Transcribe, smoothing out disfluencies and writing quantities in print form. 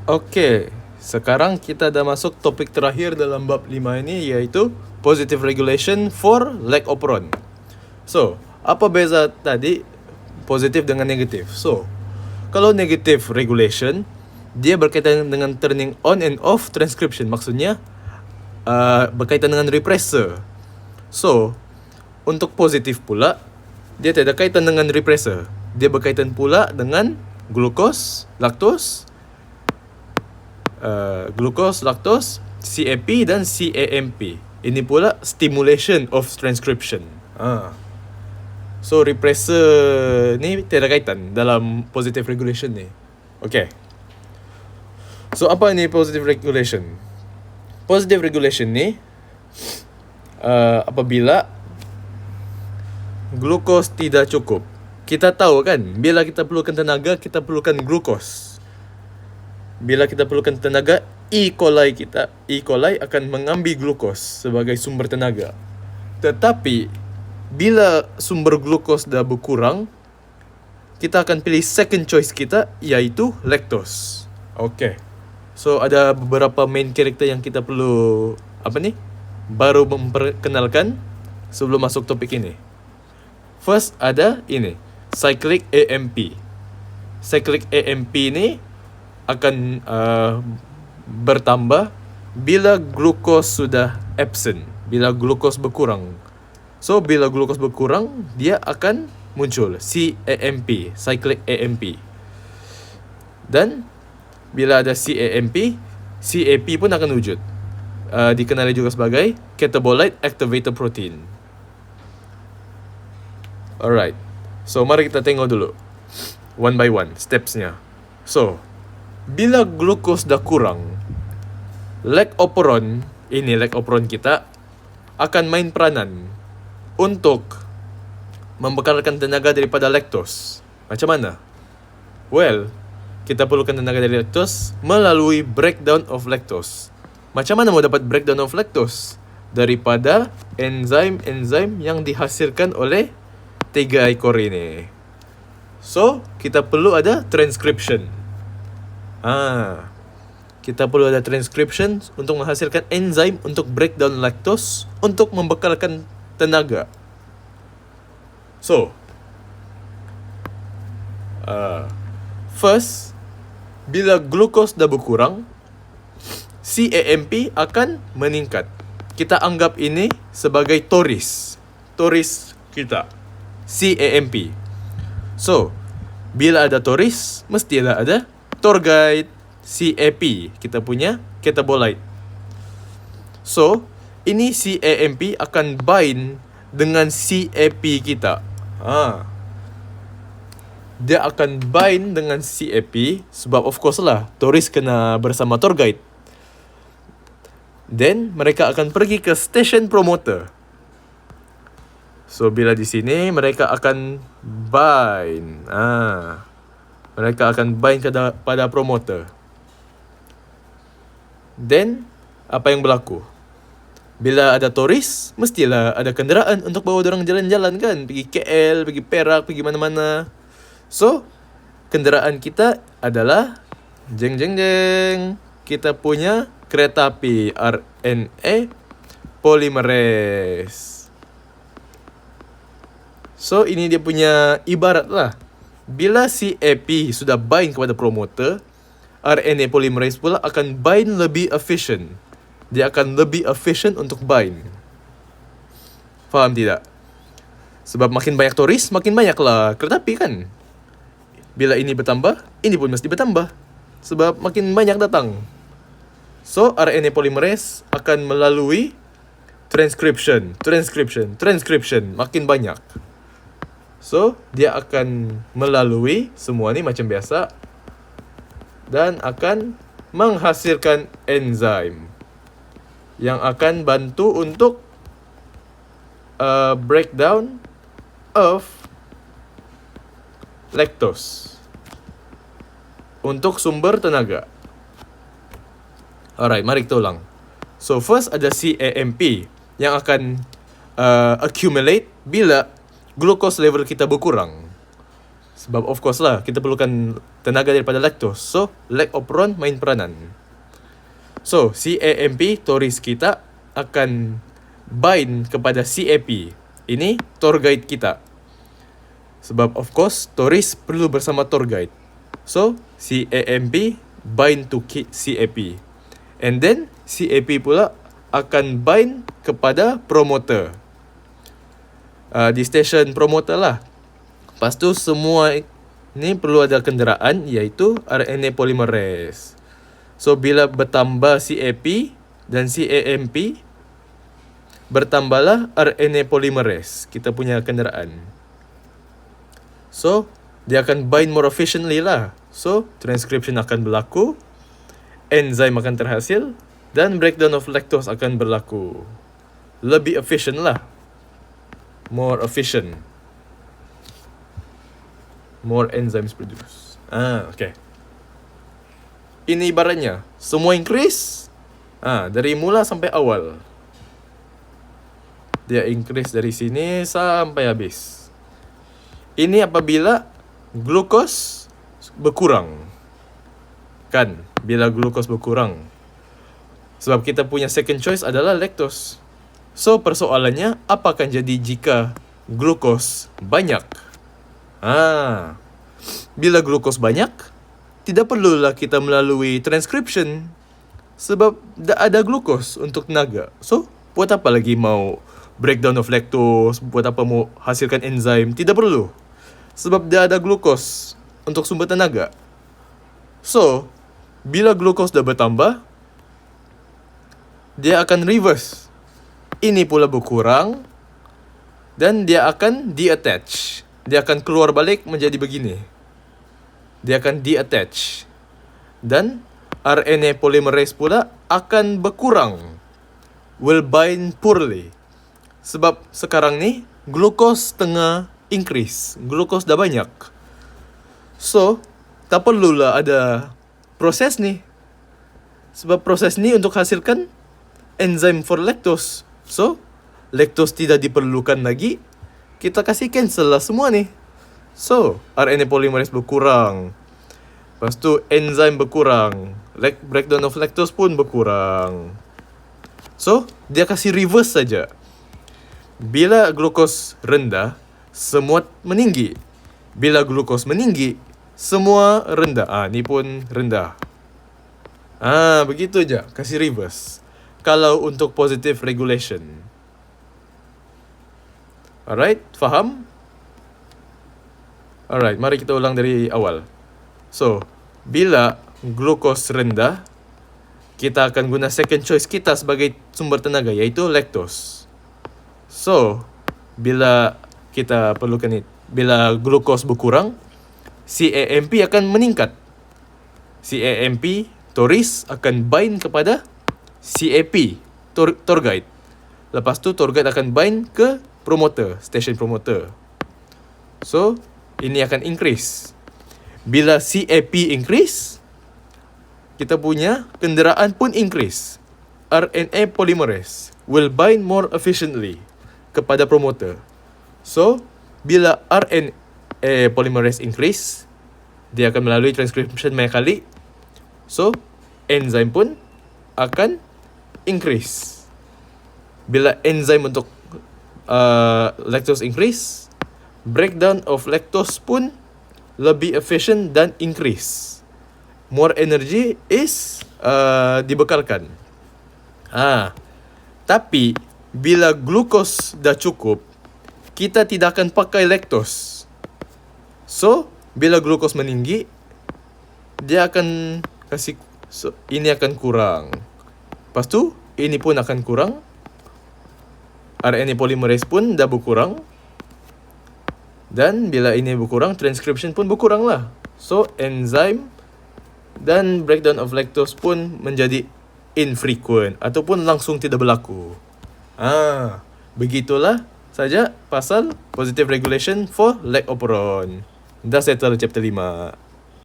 Oke, sekarang kita dah masuk topik terakhir dalam bab 5 ini, iaitu positive regulation for leg operon. So, apa beza tadi positif dengan negatif? So, kalau negative regulation, dia berkaitan dengan turning on and off transcription. Maksudnya berkaitan dengan repressor. So, untuk positif pula, dia tidak kaitan dengan repressor. Dia berkaitan pula dengan glukos, laktos, CAP dan CAMP. Ini pula stimulation of transcription. So repressor ni tiada kaitan dalam positive regulation ni. Okay. So apa ni positive regulation? Positive regulation ni apabila glukos tidak cukup. Kita tahu kan, bila kita perlukan tenaga, kita perlukan glukos. Bila kita perlukan tenaga, E. coli akan mengambil glukos sebagai sumber tenaga. Tetapi bila sumber glukos dah berkurang, kita akan pilih second choice kita, iaitu lactose. Okay. So ada beberapa main character yang kita perlu baru memperkenalkan sebelum masuk topik ini. First ada ini, cyclic AMP. Cyclic AMP ni akan bertambah bila glukos sudah absent, bila glukos berkurang. So bila glukos berkurang, dia akan muncul CAMP, cyclic AMP. Dan bila ada CAMP, CAP pun akan wujud. Dikenali juga sebagai catabolite activator protein. Alright. So mari kita tengok dulu one by one stepsnya. So bila glukos dah kurang, leg operon kita akan main peranan untuk membekalkan tenaga daripada laktos. Macam mana? Well, kita perlukan tenaga dari laktos melalui breakdown of lactose. Macam mana mau dapat breakdown of lactose? Daripada enzim-enzim yang dihasilkan oleh 3 ekor ini. So, kita perlu ada transcription. Kita perlu ada transcription untuk menghasilkan enzim untuk breakdown lactose untuk membekalkan tenaga. So, first, bila glukos dah berkurang, CAMP akan meningkat. Kita anggap ini sebagai toris kita, CAMP. So, bila ada toris, mestilah ada torgite, CAP, kita punya catabolite. So, ini CAMP akan bind dengan CAP kita. Dia akan bind dengan CAP sebab of course lah, toris kena bersama torgite. Then, mereka akan pergi ke station promoter. So, bila di sini, mereka akan bind. Mereka akan bind pada promoter. Then, apa yang berlaku? Bila ada toris, mestilah ada kenderaan untuk bawa dorang jalan-jalan kan? Pergi KL, pergi Perak, pergi mana-mana. So, kenderaan kita adalah kita punya kereta api RNA polymerase. So, ini dia punya ibarat lah. Bila CAP sudah bind kepada promoter, RNA polymerase pula akan bind lebih efficient. Dia akan lebih efficient untuk bind. Faham tidak? Sebab makin banyak toris, makin banyaklah kereta api kan? Bila ini bertambah, ini pun mesti bertambah. Sebab makin banyak datang. So, RNA polymerase akan melalui transcription, makin banyak. So, dia akan melalui semua ni macam biasa dan akan menghasilkan enzim yang akan bantu untuk breakdown of lactose untuk sumber tenaga. Alright, mari kita ulang. So, first ada CAMP yang akan accumulate bila glucose level kita berkurang. Sebab of course lah, kita perlukan tenaga daripada lactose. So, lack operon main peranan. So, CAMP, toris kita, akan bind kepada CAP. Ini tour guide kita. Sebab of course, toris perlu bersama tour guide. So, CAMP bind to CAP. And then, CAP pula akan bind kepada promoter. Di station promoter lah. Lepas tu, semua ni perlu ada kenderaan, iaitu RNA polymerase. So, bila bertambah CAP dan CAMP, bertambahlah RNA polymerase, kita punya kenderaan. So, dia akan bind more efficiently lah. So, transcription akan berlaku, enzim akan terhasil, dan breakdown of lactose akan berlaku. Lebih efficient lah. More efficient. More enzymes produced. Okay. Ini ibaratnya, semua increase, dari mula sampai awal. Dia increase dari sini sampai habis. Ini apabila glukos berkurang. Kan, bila glukos berkurang. Sebab kita punya second choice adalah lactose. So, persoalannya, apa akan jadi jika glukos banyak? Bila glukos banyak, tidak perlulah kita melalui transcription. Sebab dah ada glukos untuk tenaga. So, buat apa lagi mau breakdown of lactose? Buat apa mau hasilkan enzim? Tidak perlu. Sebab dah ada glukos untuk sumber tenaga. So, bila glukos dah bertambah, dia akan reverse. Ini pula berkurang. Dan dia akan de-attach. Dia akan keluar balik menjadi begini. Dia akan de-attach. Dan RNA polymerase pula akan berkurang. Will bind poorly. Sebab sekarang ni, glukos tengah increase. Glukos dah banyak. So, tak perlulah ada proses ni. Sebab proses ni untuk hasilkan enzim for lactose. So, lactose tidak diperlukan lagi. Kita kasih cancel lah semua ni. So, RNA polymerase berkurang. Lepas tu, enzim berkurang. Breakdown of lactose pun berkurang. So, dia kasih reverse saja. Bila glukos rendah, semua meninggi. Bila glukos meninggi, semua rendah. Ni pun rendah. Begitu aja. Kasih reverse. Kalau untuk positive regulation. Alright, faham? Alright, mari kita ulang dari awal. So, bila glukos rendah, kita akan guna second choice kita sebagai sumber tenaga, iaitu lactose. So, bila kita perlukan ini, bila glukos berkurang, CAMP akan meningkat. CAMP, toris, akan bind kepada CAP, tour guide. Lepas tu, tour guide akan bind ke promoter, station promoter. So, ini akan increase. Bila CAP increase, kita punya kenderaan pun increase. RNA polymerase will bind more efficiently kepada promoter. So, bila RNA polymerase increase, dia akan melalui transcription banyak kali. So, enzim pun akan increase. Bila enzim untuk lactose increase, breakdown of lactose pun lebih efficient dan increase. More energy is dibekalkan. Tapi bila glukos dah cukup, kita tidak akan pakai lactose. So, bila glukos meninggi, dia akan kasih, so, ini akan kurang. Lepas tu, ini pun akan kurang. RNA polymerase pun dah berkurang. Dan bila ini berkurang, transcription pun berkurang lah. So, enzim dan breakdown of lactose pun menjadi infrequent ataupun langsung tidak berlaku. Begitulah saja pasal positive regulation for lac operon. Dah settle chapter 5.